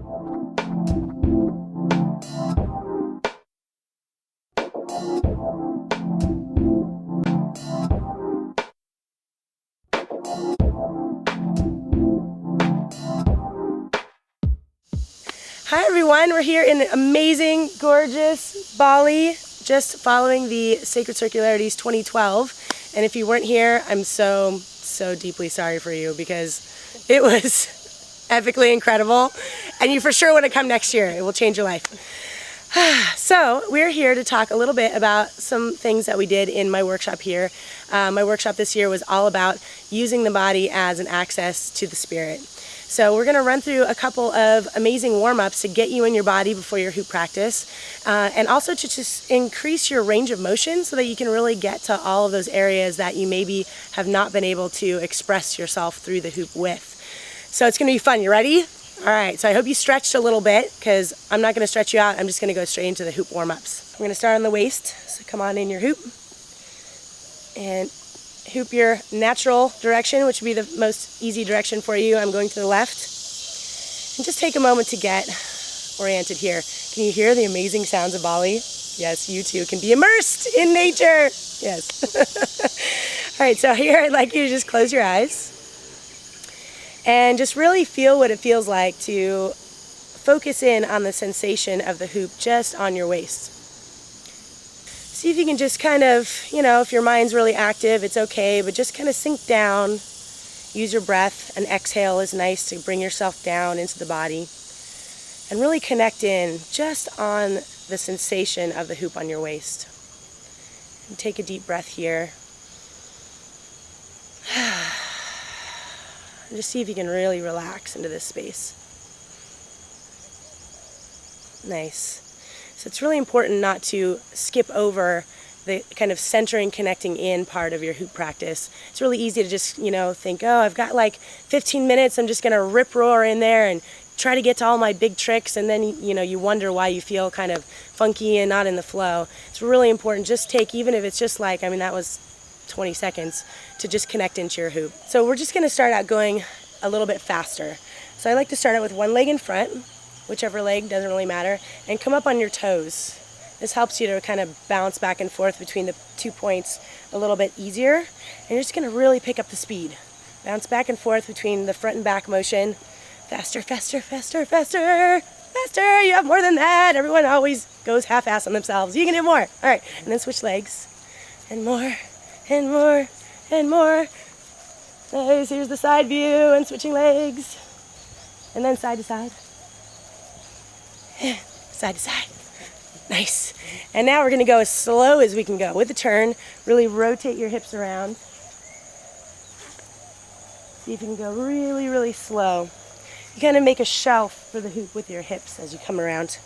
Hi everyone, we're here in amazing, gorgeous Bali, just following the Sacred Circularities 2012. And if you weren't here, I'm so deeply sorry for you because it was epically incredible. And you for sure want to come next year. It will change your life. So we're here to talk a little bit about some things that we did in my workshop here. My workshop this year was all about using the body as an access to the spirit. So we're going to run through a couple of amazing warm-ups to get you in your body before your hoop practice, and also to just increase your range of motion so that you can really get to all of those areas that you maybe have not been able to express yourself through the hoop with. So it's going to be fun. You ready? All right, so I hope you stretched a little bit because I'm not going to stretch you out. I'm just going to go straight into the hoop warm-ups. I'm going to start on the waist, so come on in your hoop. And hoop your natural direction, which would be the most easy direction for you. I'm going to the left. And just take a moment to get oriented here. Can you hear the amazing sounds of Bali? Yes, you too can be immersed in nature. Yes. All right, so here I'd like you to just close your eyes and just really feel what it feels like to focus in on the sensation of the hoop just on your waist. See if you can just kind of, if your mind's really active, it's okay, but just kind of sink down. Use your breath. An exhale is nice to bring yourself down into the body. And really connect in just on the sensation of the hoop on your waist. And take a deep breath here. And just see if you can really relax into this space. Nice. So it's really important not to skip over the kind of centering, connecting in part of your hoop practice. It's really easy to just, think, oh, I've got like 15 minutes, I'm just going to rip-roar in there and try to get to all my big tricks, and then, you wonder why you feel kind of funky and not in the flow. It's really important. Just take, even if it's just like, that was 20 seconds, to just connect into your hoop. So we're just going to start out going a little bit faster. So I like to start out with one leg in front, whichever leg, doesn't really matter, and come up on your toes. This helps you to kind of bounce back and forth between the 2 points a little bit easier. And you're just going to really pick up the speed. Bounce back and forth between the front and back motion. Faster, faster, faster, faster, faster. You have more than that. Everyone always goes half-ass on themselves. You can do more. All right, and then switch legs. And more, and more, and more. Nice, here's the side view and switching legs. And then side to side. Side to side. Nice. And now we're going to go as slow as we can go. With the turn, really rotate your hips around. See if you can go really, really slow. You kind of make a shelf for the hoop with your hips as you come around.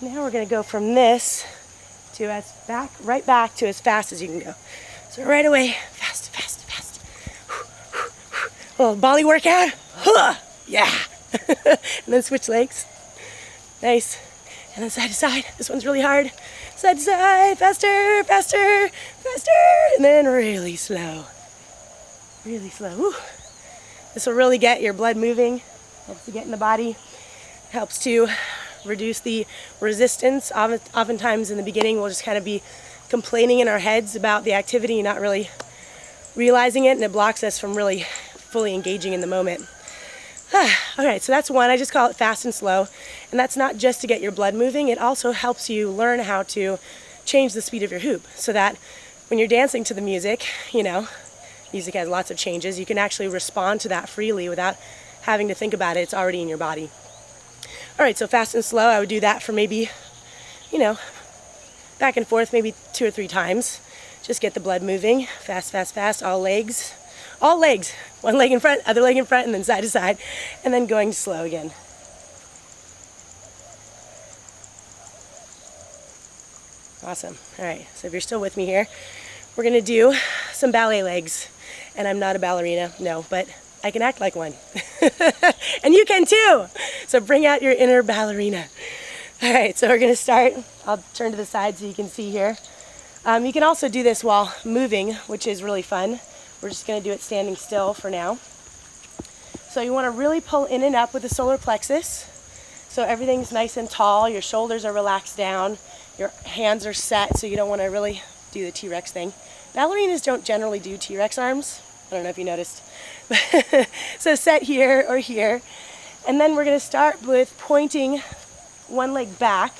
Now we're going to go from this to right back to as fast as you can go. So right away, fast, fast, fast. A little Bali workout. Yeah. And then switch legs. Nice. And then side to side. This one's really hard. Side to side. Faster, faster, faster. And then really slow. Really slow. Woo. This will really get your blood moving. Helps to get in the body. Helps to reduce the resistance. Oftentimes in the beginning we'll just kind of be complaining in our heads about the activity, not really realizing it, and it blocks us from really fully engaging in the moment. Alright, so that's one. I just call it fast and slow. And that's not just to get your blood moving, it also helps you learn how to change the speed of your hoop so that when you're dancing to the music, music has lots of changes, you can actually respond to that freely without having to think about it. It's already in your body. Alright, so fast and slow, I would do that for maybe, back and forth maybe 2 or 3 times. Just get the blood moving. Fast, fast, fast, all legs. All legs. One leg in front, other leg in front, and then side to side. And then going slow again. Awesome. Alright, so if you're still with me here, we're going to do some ballet legs. And I'm not a ballerina, no, but I can act like one. And you can too! So bring out your inner ballerina. Alright, so we're going to start. I'll turn to the side so you can see here. You can also do this while moving, which is really fun. We're just going to do it standing still for now. So you want to really pull in and up with the solar plexus. So everything's nice and tall, your shoulders are relaxed down, your hands are set, so you don't want to really do the T-Rex thing. Ballerinas don't generally do T-Rex arms. I don't know if you noticed. So set here or here. And then we're going to start with pointing one leg back.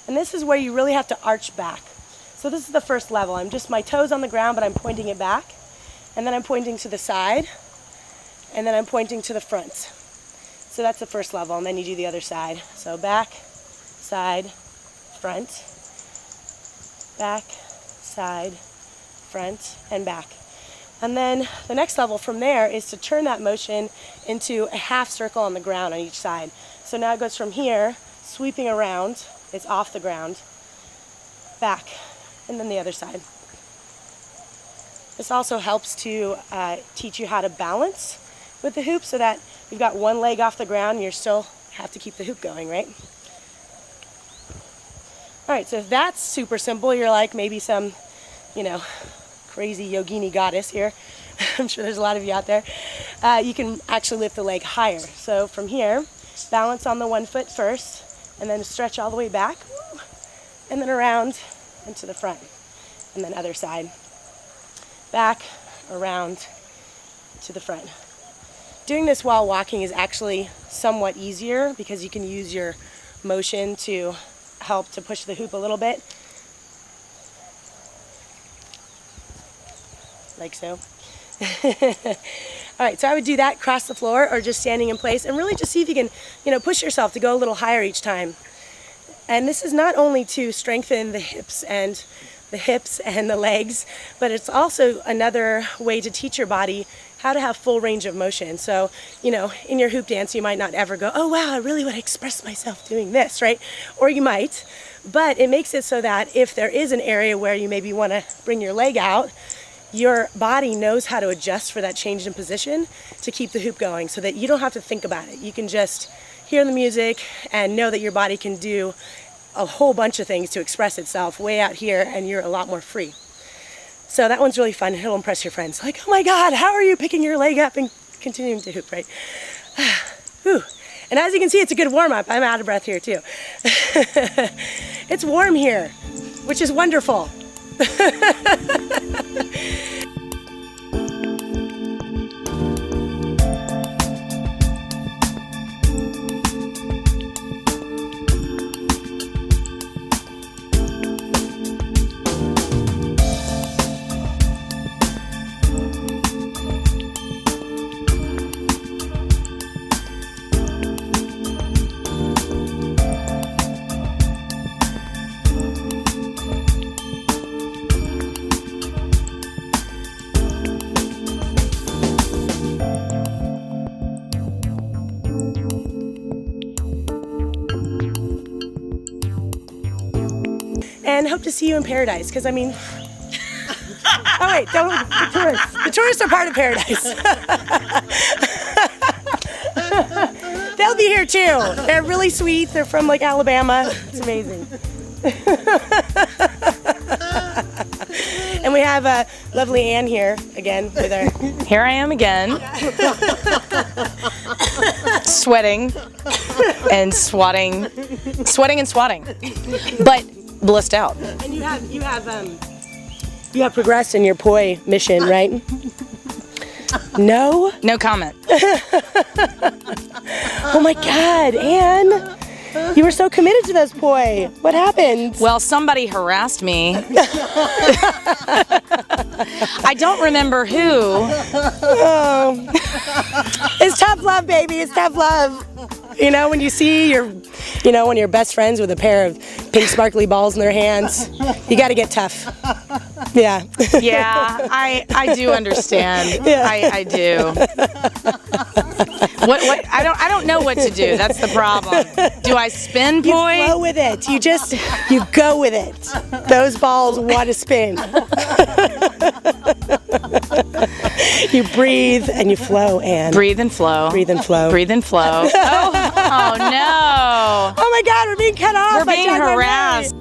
And this is where you really have to arch back. So this is the first level. I'm just my toes on the ground, but I'm pointing it back. And then I'm pointing to the side. And then I'm pointing to the front. So that's the first level. And then you do the other side. So back, side, front. Back, side, front, and back. And then the next level from there is to turn that motion into a half circle on the ground on each side. So now it goes from here, sweeping around, it's off the ground, back, and then the other side. This also helps to teach you how to balance with the hoop so that you've got one leg off the ground and you still have to keep the hoop going, right? All right, so if that's super simple, you're like maybe some, crazy yogini goddess here. I'm sure there's a lot of you out there. You can actually lift the leg higher. So from here, balance on the one foot first, and then stretch all the way back, and then around and to the front, and then other side. Back, around, to the front. Doing this while walking is actually somewhat easier because you can use your motion to help to push the hoop a little bit. Like so. All right, so I would do that across the floor or just standing in place and really just see if you can, push yourself to go a little higher each time. And this is not only to strengthen the hips and the legs, but it's also another way to teach your body how to have full range of motion. So, in your hoop dance, you might not ever go, oh wow, I really want to express myself doing this, right? Or you might, but it makes it so that if there is an area where you maybe want to bring your leg out, your body knows how to adjust for that change in position to keep the hoop going so that you don't have to think about it. You can just hear the music and know that your body can do a whole bunch of things to express itself way out here, and you're a lot more free. So that one's really fun. It'll impress your friends. Like, oh my God, how are you picking your leg up and continuing to hoop, right? Whew. And as you can see, it's a good warm-up. I'm out of breath here too. It's warm here, which is wonderful. And hope to see you in paradise, because oh wait, don't, the tourists. The tourists are part of paradise. They'll be here too. They're really sweet. They're from like Alabama. It's amazing. And we have lovely Ann here again with our... Here I am again. Sweating and swatting. Sweating and swatting. But blissed out. And you have progressed in your poi mission, right? No? No comment. Oh my God, Ann! You were so committed to those poi. What happened? Well, somebody harassed me. I don't remember who. Oh. It's tough love, baby. It's tough love. When you see one of your best friends with a pair of pink sparkly balls in their hands, you got to get tough. Yeah. Yeah, I do understand. Yeah. I do. What? I don't know what to do. That's the problem. Do I spin poi? You flow with it. You go with it. Those balls want to spin. You breathe and you flow, Ann. Breathe and flow. Breathe and flow. Breathe and flow. Oh no. Oh my God, we're being cut off. We're being harassed.